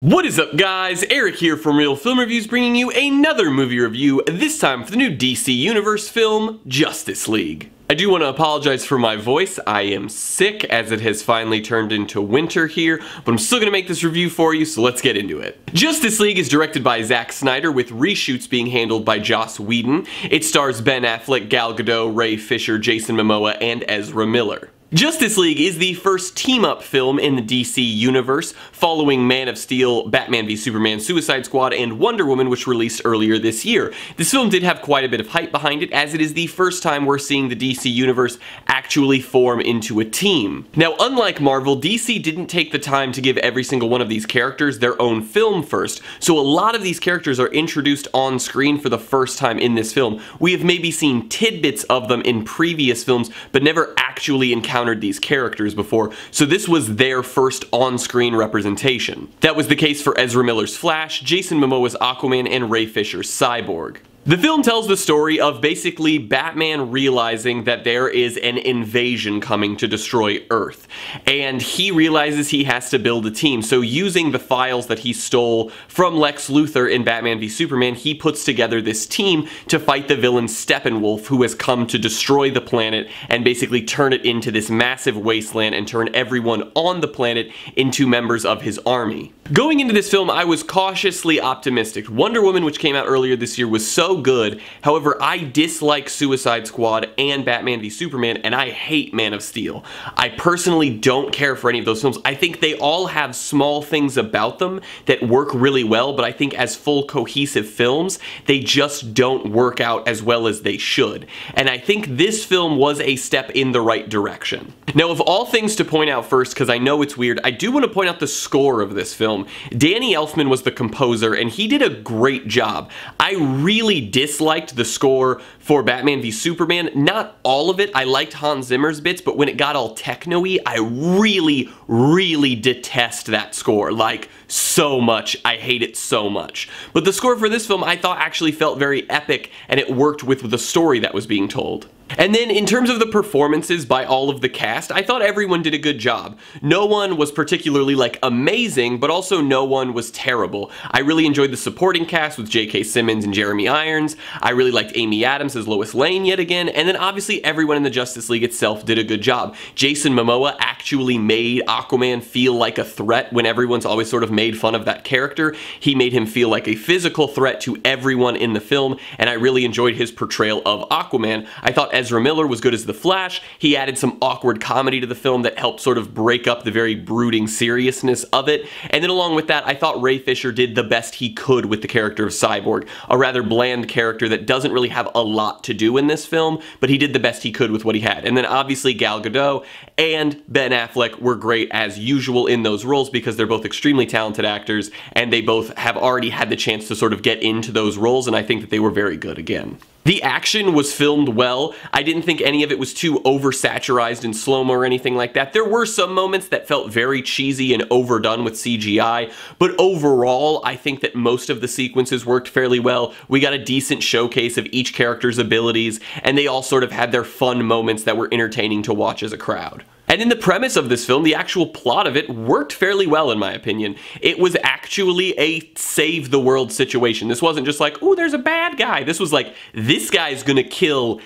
What is up, guys? Eric here from Real Film Reviews, bringing you another movie review, this time for the new DC Universe film, Justice League. I do want to apologize for my voice. I am sick as it has finally turned into winter here, but I'm still going to make this review for you, so let's get into it. Justice League is directed by Zack Snyder, with reshoots being handled by Joss Whedon. It stars Ben Affleck, Gal Gadot, Ray Fisher, Jason Momoa, and Ezra Miller. Justice League is the first team-up film in the DC universe, following Man of Steel, Batman v Superman, Suicide Squad, and Wonder Woman, which released earlier this year. This film did have quite a bit of hype behind it, as it is the first time we're seeing the DC universe actually form into a team. Now, unlike Marvel, DC didn't take the time to give every single one of these characters their own film first, so a lot of these characters are introduced on screen for the first time in this film. We have maybe seen tidbits of them in previous films, but never actually encountered these characters before, so this was their first on-screen representation. That was the case for Ezra Miller's Flash, Jason Momoa's Aquaman, and Ray Fisher's Cyborg. The film tells the story of basically Batman realizing that there is an invasion coming to destroy Earth, and he realizes he has to build a team. So using the files that he stole from Lex Luthor in Batman v Superman, he puts together this team to fight the villain Steppenwolf, who has come to destroy the planet and basically turn it into this massive wasteland and turn everyone on the planet into members of his army. Going into this film, I was cautiously optimistic. Wonder Woman, which came out earlier this year, was so good. However, I dislike Suicide Squad and Batman v Superman, and I hate Man of Steel. I personally don't care for any of those films. I think they all have small things about them that work really well, but I think as full cohesive films, they just don't work out as well as they should. And I think this film was a step in the right direction. Now, of all things to point out first, because I know it's weird, I do want to point out the score of this film. Danny Elfman was the composer, and he did a great job. I really disliked the score for Batman v Superman. Not all of it. I liked Hans Zimmer's bits, but when it got all techno-y, I really detest that score. Like, so much. I hate it so much. But the score for this film I thought actually felt very epic, and it worked with the story that was being told. And then in terms of the performances by all of the cast, I thought everyone did a good job. No one was particularly like amazing, but also no one was terrible. I really enjoyed the supporting cast with J.K. Simmons and Jeremy Irons. I really liked Amy Adams as Lois Lane yet again, and then obviously everyone in the Justice League itself did a good job. Jason Momoa actually made Aquaman feel like a threat when everyone's always sort of made fun of that character. He made him feel like a physical threat to everyone in the film, and I really enjoyed his portrayal of Aquaman. I thought Ezra Miller was good as the Flash. He added some awkward comedy to the film that helped sort of break up the very brooding seriousness of it. And then along with that, I thought Ray Fisher did the best he could with the character of Cyborg, a rather bland character that doesn't really have a lot to do in this film, but he did the best he could with what he had. And then obviously Gal Gadot and Ben Affleck were great as usual in those roles, because they're both extremely talented actors, and they both have already had the chance to sort of get into those roles, and I think that they were very good again. The action was filmed well. I didn't think any of it was too oversaturized in slow-mo or anything like that. There were some moments that felt very cheesy and overdone with CGI, but overall, I think that most of the sequences worked fairly well. We got a decent showcase of each character's abilities, and they all sort of had their fun moments that were entertaining to watch as a crowd. And in the premise of this film, the actual plot of it worked fairly well in my opinion. It was actually a save the world situation. This wasn't just like, oh, there's a bad guy. This was like, this guy's gonna kill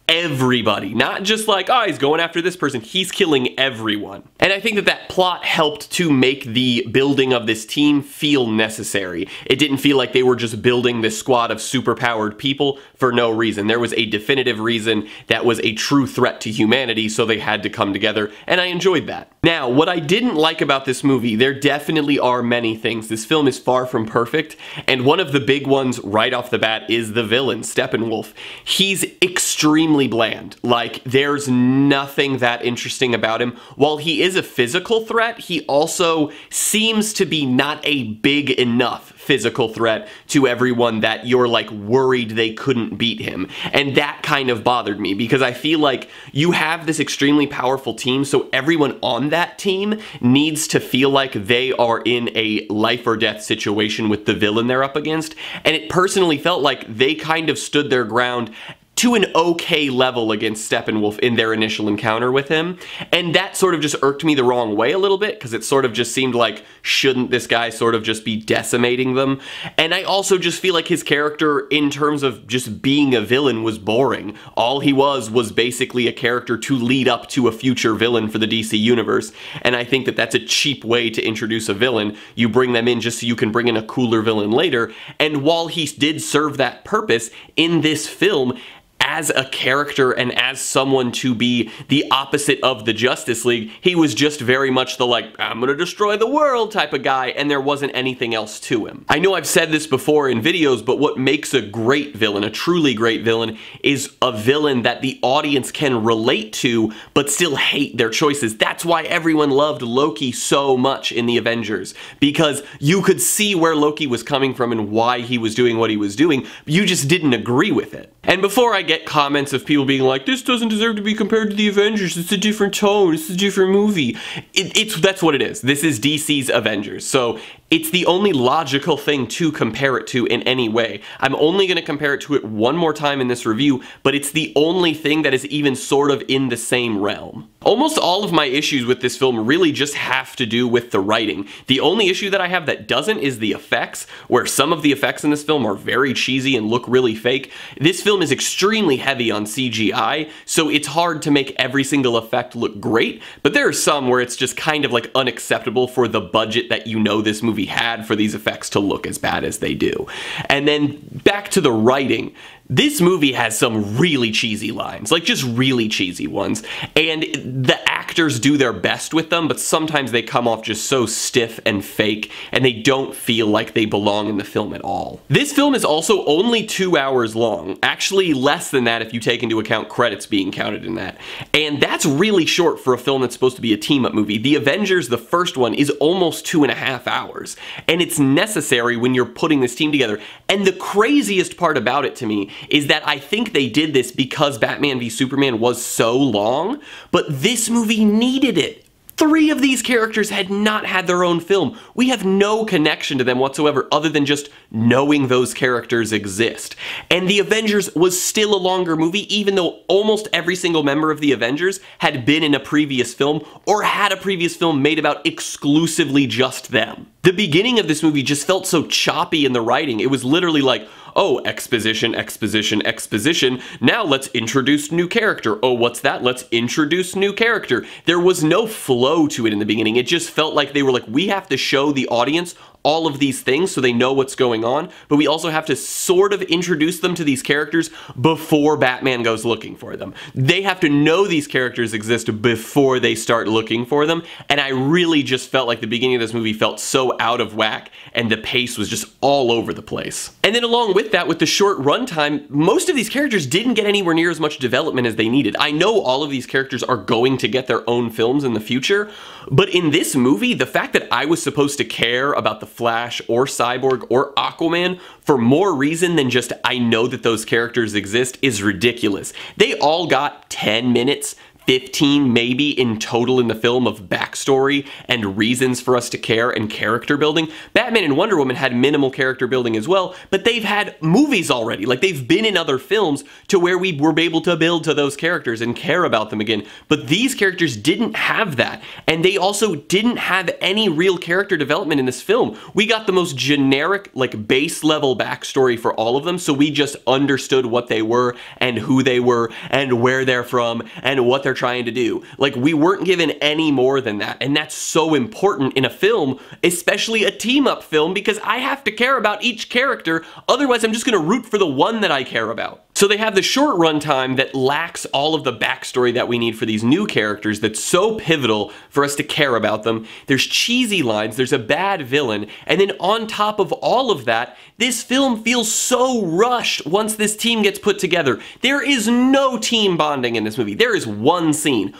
everybody. Not just like, oh, he's going after this person. He's killing everyone. And I think that that plot helped to make the building of this team feel necessary. It didn't feel like they were just building this squad of superpowered people for no reason. There was a definitive reason that was a true threat to humanity, so they had to come together, and I enjoyed that. Now, what I didn't like about this movie, there definitely are many things. This film is far from perfect, and one of the big ones right off the bat is the villain, Steppenwolf. He's extremely bland. Like, there's nothing that interesting about him. While he is a physical threat, he also seems to be not a big enough physical threat to everyone that you're like worried they couldn't beat him. And that kind of bothered me, because I feel like you have this extremely powerful team, so everyone on that team needs to feel like they are in a life or death situation with the villain they're up against. And it personally felt like they kind of stood their ground to an okay level against Steppenwolf in their initial encounter with him, and that sort of just irked me the wrong way a little bit, because it sort of just seemed like, shouldn't this guy sort of just be decimating them? And I also just feel like his character, in terms of just being a villain, was boring. All he was basically a character to lead up to a future villain for the DC Universe, and I think that that's a cheap way to introduce a villain. You bring them in just so you can bring in a cooler villain later, and while he did serve that purpose in this film, as a character and as someone to be the opposite of the Justice League, he was just very much the like, I'm gonna destroy the world type of guy, and there wasn't anything else to him. I know I've said this before in videos, but what makes a great villain, a truly great villain, is a villain that the audience can relate to, but still hate their choices. That's why everyone loved Loki so much in the Avengers, because you could see where Loki was coming from and why he was doing what he was doing, you just didn't agree with it. And before I get comments of people being like, this doesn't deserve to be compared to the Avengers, it's a different tone, it's a different movie. That's what it is. This is DC's Avengers, so it's the only logical thing to compare it to in any way. I'm only going to compare it to it one more time in this review, but it's the only thing that is even sort of in the same realm. Almost all of my issues with this film really just have to do with the writing. The only issue that I have that doesn't is the effects, where some of the effects in this film are very cheesy and look really fake. This film is extremely heavy on CGI, so it's hard to make every single effect look great, but there are some where it's just kind of like unacceptable for the budget that you know this movie had for these effects to look as bad as they do. And then back to the writing. This movie has some really cheesy lines, like just really cheesy ones, and the actors do their best with them, but sometimes they come off just so stiff and fake, and they don't feel like they belong in the film at all. This film is also only 2 hours long, actually less than that if you take into account credits being counted in that, and that's really short for a film that's supposed to be a team-up movie. The Avengers, the first one, is almost 2.5 hours, and it's necessary when you're putting this team together. And the craziest part about it to me is that I think they did this because Batman v Superman was so long, but this movie needed it. 3 of these characters had not had their own film. We have no connection to them whatsoever other than just knowing those characters exist. And The Avengers was still a longer movie, even though almost every single member of The Avengers had been in a previous film or had a previous film made about exclusively just them. The beginning of this movie just felt so choppy in the writing. It was literally like, oh, exposition, exposition, exposition. Now let's introduce new character. Oh, what's that? Let's introduce new character. There was no flow to it in the beginning. It just felt like they were like, we have to show the audience all of these things so they know what's going on, but we also have to sort of introduce them to these characters before Batman goes looking for them. They have to know these characters exist before they start looking for them, and I really just felt like the beginning of this movie felt so out of whack, and the pace was just all over the place. And then along with that, with the short runtime, most of these characters didn't get anywhere near as much development as they needed. I know all of these characters are going to get their own films in the future, but in this movie, the fact that I was supposed to care about the Flash or Cyborg or Aquaman for more reason than just I know that those characters exist is ridiculous. They all got 10 minutes, 15 maybe in total in the film of backstory and reasons for us to care and character building. Batman and Wonder Woman had minimal character building as well, but they've had movies already. Like, they've been in other films to where we were able to build to those characters and care about them again. But these characters didn't have that, and they also didn't have any real character development in this film. We got the most generic, like, base level backstory for all of them, so we just understood what they were and who they were and where they're from and what they're trying to do. Like, we weren't given any more than that, and that's so important in a film, especially a team-up film, because I have to care about each character, otherwise I'm just gonna root for the one that I care about. So they have the short runtime that lacks all of the backstory that we need for these new characters that's so pivotal for us to care about them. There's cheesy lines, there's a bad villain, and then on top of all of that, this film feels so rushed once this team gets put together. There is no team bonding in this movie. There is one scene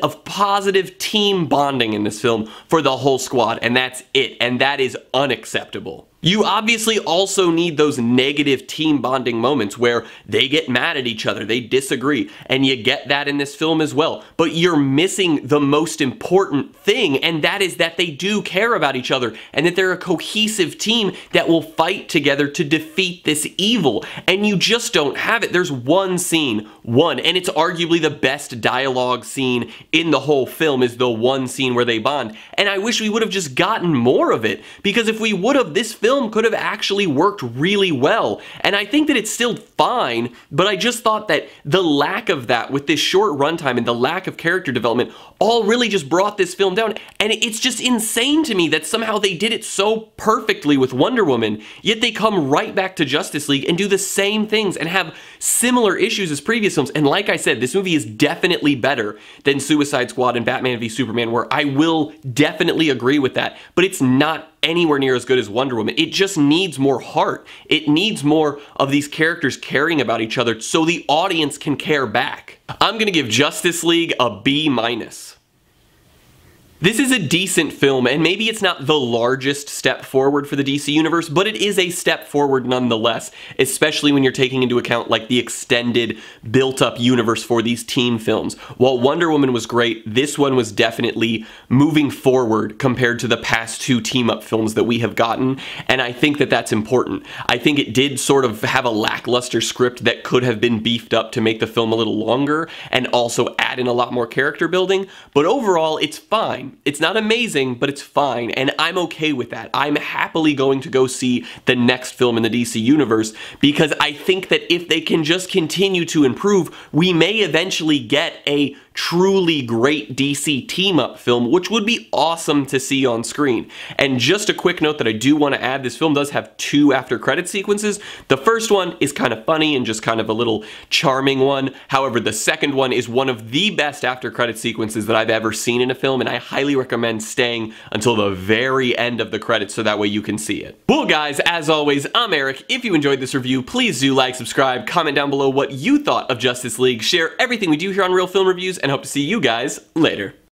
of positive team bonding in this film for the whole squad, and that's it, and that is unacceptable. You obviously also need those negative team bonding moments where they get mad at each other, they disagree, and you get that in this film as well. But you're missing the most important thing, and that is that they do care about each other and that they're a cohesive team that will fight together to defeat this evil. And you just don't have it. There's one scene, and it's arguably the best dialogue scene in the whole film, is the one scene where they bond. And I wish we would have just gotten more of it, because if we would have, this film could have actually worked really well. And I think that it's still fine, but I just thought that the lack of that with this short runtime and the lack of character development all really just brought this film down. And it's just insane to me that somehow they did it so perfectly with Wonder Woman, yet they come right back to Justice League and do the same things and have similar issues as previous films. And like I said, this movie is definitely better than Suicide Squad and Batman v Superman, where I will definitely agree with that, but it's not anywhere near as good as Wonder Woman. It just needs more heart. It needs more of these characters caring about each other so the audience can care back. I'm gonna give Justice League a B-. This is a decent film, and maybe it's not the largest step forward for the DC Universe, but it is a step forward nonetheless, especially when you're taking into account like the extended, built-up universe for these team films. While Wonder Woman was great, this one was definitely moving forward compared to the past two team-up films that we have gotten, and I think that that's important. I think it did sort of have a lackluster script that could have been beefed up to make the film a little longer, and also add in a lot more character building, but overall, it's fine. It's not amazing, but it's fine, and I'm okay with that. I'm happily going to go see the next film in the DC Universe, because I think that if they can just continue to improve, we may eventually get a truly great DC team-up film, which would be awesome to see on screen. And just a quick note that I do want to add, this film does have two after-credit sequences. The first one is kind of funny and just kind of a little charming one. However, the second one is one of the best after-credit sequences that I've ever seen in a film, and I highly recommend staying until the very end of the credits so that way you can see it. Well guys, as always, I'm Eric. If you enjoyed this review, please do like, subscribe, comment down below what you thought of Justice League, share everything we do here on Real Film Reviews, and hope to see you guys later.